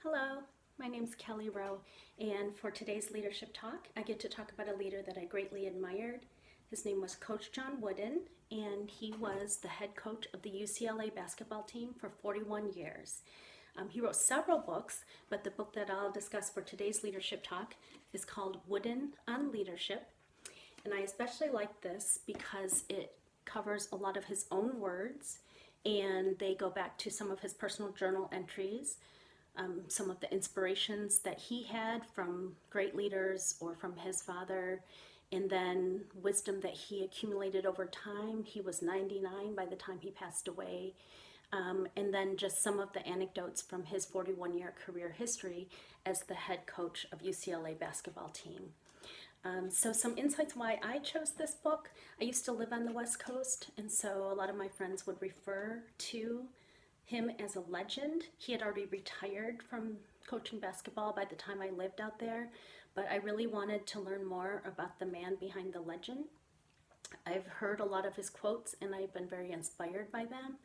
Hello, my name's Kelly Rowe, and for today's leadership talk, I get to talk about a leader that I greatly admired. His name was Coach John Wooden, and he was the head coach of the UCLA basketball team for 41 years. He wrote several books, but the book that I'll discuss for today's leadership talk is called Wooden on Leadership. And I especially like this because it covers a lot of his own words, and they go back to some of his personal journal entries, some of the inspirations that he had from great leaders or from his father, and then wisdom that he accumulated over time. He was 99 by the time he passed away. And then just some of the anecdotes from his 41-year career history as the head coach of UCLA basketball team. So some insights why I chose this book. I used to live on the West Coast, and so a lot of my friends would refer to him as a legend. He had already retired from coaching basketball by the time I lived out there, but I really wanted to learn more about the man behind the legend. I've heard a lot of his quotes and I've been very inspired by them.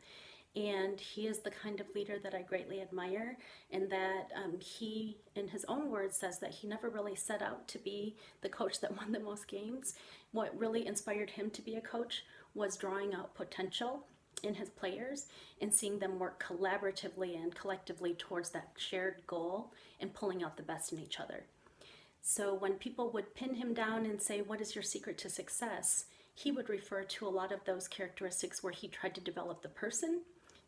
And he is the kind of leader that I greatly admire, and that he, in his own words, says that he never really set out to be the coach that won the most games. What really inspired him to be a coach was drawing out potential in his players and seeing them work collaboratively and collectively towards that shared goal and pulling out the best in each other. So when people would pin him down and say, "What is your secret to success?" he would refer to a lot of those characteristics where he tried to develop the person,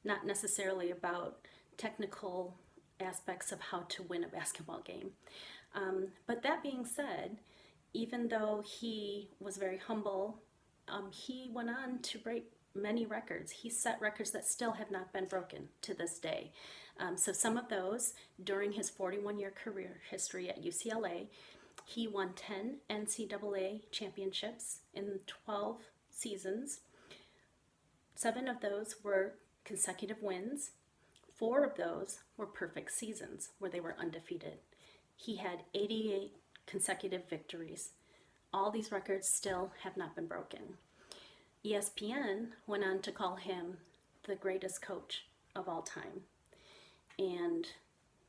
not necessarily about technical aspects of how to win a basketball game. But that being said, even though he was very humble, he went on to break many records. He set records that still have not been broken to this day. So some of those, during his 41-year career history at UCLA, he won 10 NCAA championships in 12 seasons. 7 of those were consecutive wins. 4 of those were perfect seasons where they were undefeated. He had 88 consecutive victories. All these records still have not been broken. ESPN went on to call him the greatest coach of all time and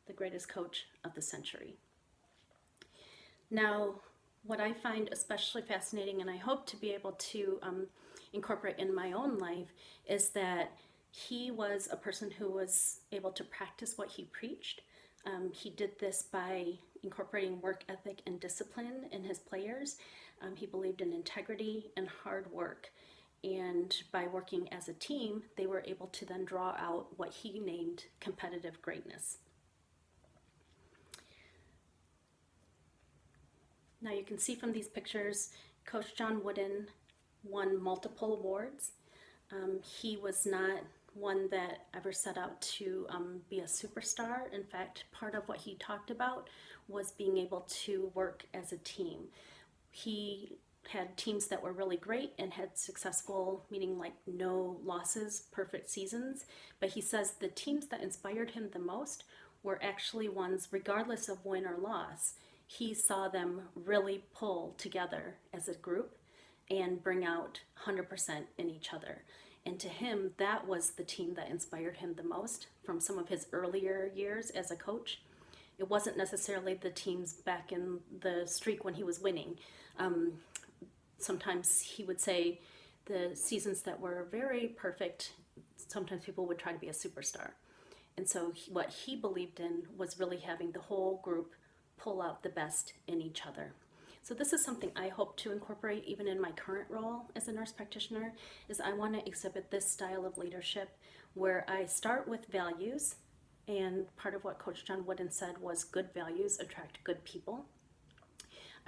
the greatest coach of the century. Now, what I find especially fascinating, and I hope to be able to incorporate in my own life, is that he was a person who was able to practice what he preached. He did this by incorporating work ethic and discipline in his players. He believed in integrity and hard work. And by working as a team, they were able to then draw out what he named competitive greatness. Now you can see from these pictures, Coach John Wooden won multiple awards. He was not one that ever set out to be a superstar. In fact, part of what he talked about was being able to work as a team. He had teams that were really great and had successful, meaning like no losses, perfect seasons. But he says the teams that inspired him the most were actually ones, regardless of win or loss, he saw them really pull together as a group and bring out 100% in each other. And to him, that was the team that inspired him the most from some of his earlier years as a coach. It wasn't necessarily the teams back in the streak when he was winning. Sometimes he would say the seasons that were very perfect, sometimes people would try to be a superstar. And so what he believed in was really having the whole group pull out the best in each other. So this is something I hope to incorporate even in my current role as a nurse practitioner, is I want to exhibit this style of leadership where I start with values, and part of what Coach John Wooden said was good values attract good people.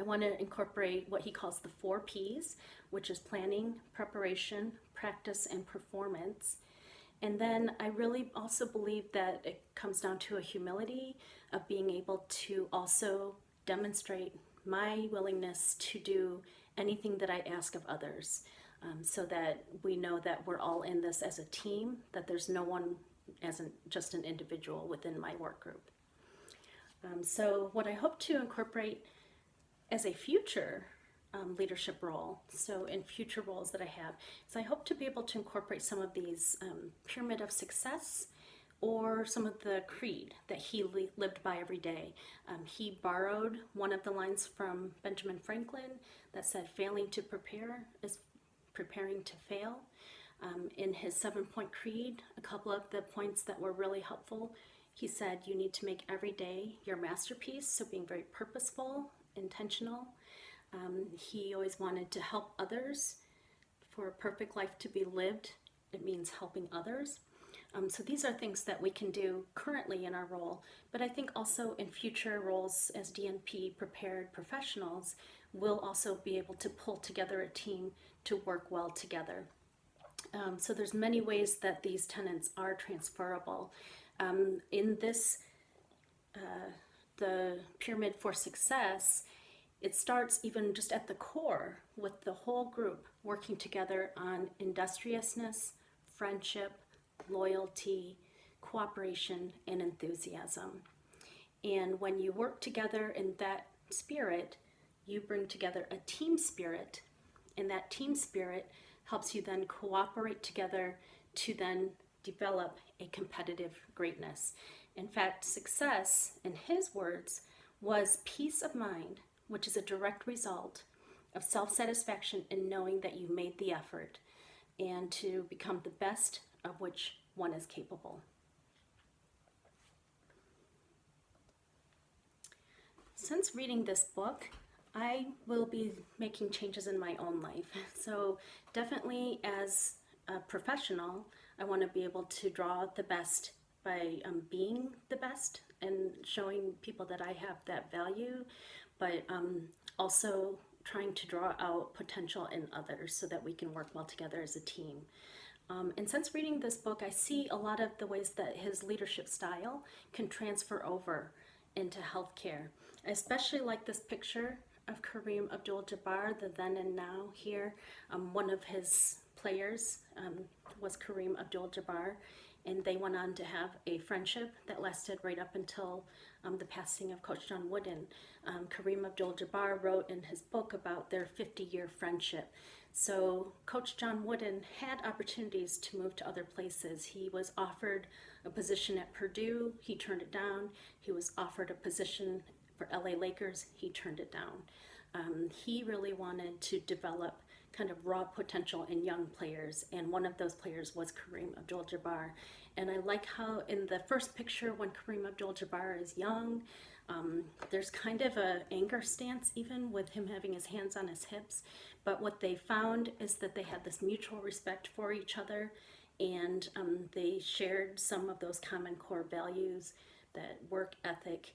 I want to incorporate what he calls the 4 Ps, which is planning, preparation, practice, and performance. And then I really also believe that it comes down to a humility of being able to also demonstrate my willingness to do anything that I ask of others, so that we know that we're all in this as a team, that there's no one as just an individual within my work group. So what I hope to incorporate as a future leadership role, so in future roles that I have, is I hope to be able to incorporate some of these pyramid of success or some of the creed that he lived by every day. He borrowed one of the lines from Benjamin Franklin that said, "Failing to prepare is preparing to fail." In his 7-point creed, a couple of the points that were really helpful, he said you need to make every day your masterpiece, so being very purposeful, intentional. He always wanted to help others. For a perfect life to be lived, it means helping others. So these are things that we can do currently in our role, but I think also in future roles as DNP prepared professionals, we'll also be able to pull together a team to work well together. So there's many ways that these tenets are transferable. In this, the Pyramid for Success, it starts even just at the core with the whole group working together on industriousness, friendship, loyalty, cooperation, and enthusiasm. And when you work together in that spirit, you bring together a team spirit, and that team spirit helps you then cooperate together to then develop a competitive greatness. In fact, success, in his words, was peace of mind, which is a direct result of self-satisfaction in knowing that you made the effort and to become the best of which one is capable. Since reading this book, I will be making changes in my own life. So definitely as a professional, I want to be able to draw the best by being the best and showing people that I have that value, but also trying to draw out potential in others so that we can work well together as a team. And since reading this book, I see a lot of the ways that his leadership style can transfer over into healthcare. I especially like this picture of Kareem Abdul-Jabbar, the then and now here. One of his players was Kareem Abdul-Jabbar, and they went on to have a friendship that lasted right up until the passing of Coach John Wooden. Kareem Abdul-Jabbar wrote in his book about their 50-year friendship. So Coach John Wooden had opportunities to move to other places. He was offered a position at Purdue, he turned it down. He was offered a position for LA Lakers, he turned it down. He really wanted to develop kind of raw potential in young players, and one of those players was Kareem Abdul-Jabbar. And I like how in the first picture when Kareem Abdul-Jabbar is young, there's kind of an anger stance even with him having his hands on his hips, but what they found is that they had this mutual respect for each other, and they shared some of those common core values, that work ethic.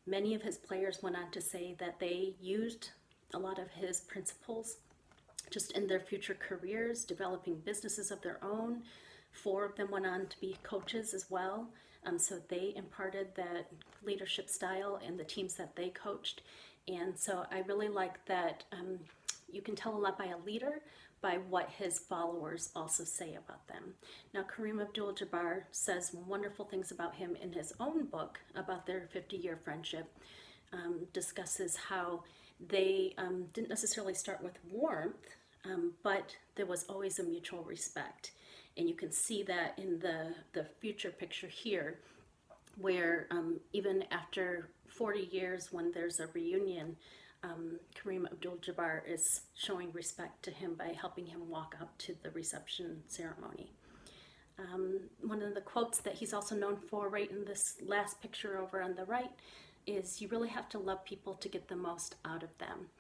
Many of his players went on to say that they used a lot of his principles just in their future careers, developing businesses of their own. 4 of them went on to be coaches as well. So they imparted that leadership style in the teams that they coached. And so I really like that you can tell a lot by a leader by what his followers also say about them. Now, Kareem Abdul-Jabbar says wonderful things about him in his own book about their 50-year friendship, discusses how they didn't necessarily start with warmth, but there was always a mutual respect. And you can see that in the future picture here, where even after 40 years when there's a reunion, Kareem Abdul-Jabbar is showing respect to him by helping him walk up to the reception ceremony. One of the quotes that he's also known for right in this last picture over on the right is, "You really have to love people to get the most out of them."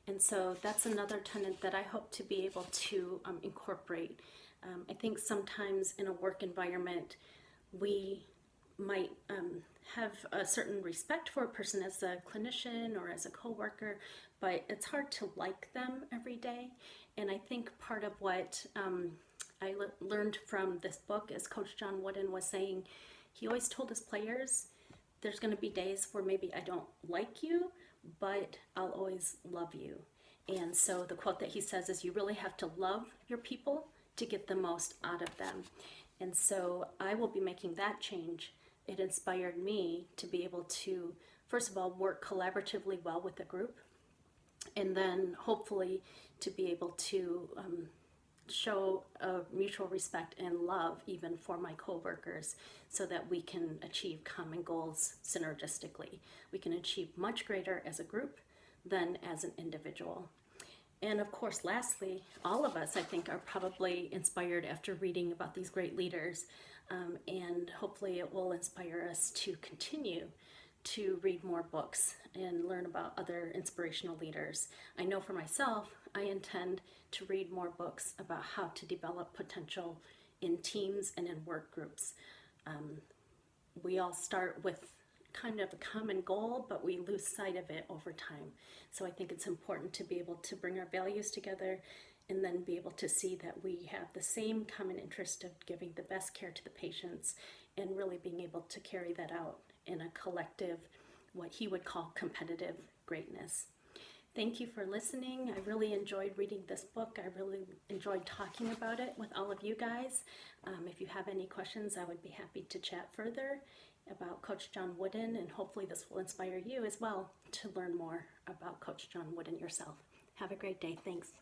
And so that's another tenet that I hope to be able to incorporate. I think sometimes in a work environment, we might have a certain respect for a person as a clinician or as a coworker, but it's hard to like them every day. And I think part of what I learned from this book is Coach John Wooden was saying, he always told his players, there's going to be days where maybe I don't like you, but I'll always love you. And so the quote that he says is, you really have to love your people to get the most out of them. And so I will be making that change. It inspired me to be able to, first of all, work collaboratively well with the group, and then hopefully to be able to show a mutual respect and love even for my coworkers so that we can achieve common goals synergistically. We can achieve much greater as a group than as an individual. And of course, lastly, all of us, I think, are probably inspired after reading about these great leaders, and hopefully it will inspire us to continue to read more books and learn about other inspirational leaders. I know for myself, I intend to read more books about how to develop potential in teams and in work groups. We all start with kind of a common goal, but we lose sight of it over time. So I think it's important to be able to bring our values together and then be able to see that we have the same common interest of giving the best care to the patients and really being able to carry that out in a collective, what he would call competitive greatness. Thank you for listening. I really enjoyed reading this book. I really enjoyed talking about it with all of you guys. If you have any questions, I would be happy to chat further about Coach John Wooden, and hopefully this will inspire you as well to learn more about Coach John Wooden yourself. Have a great day. Thanks.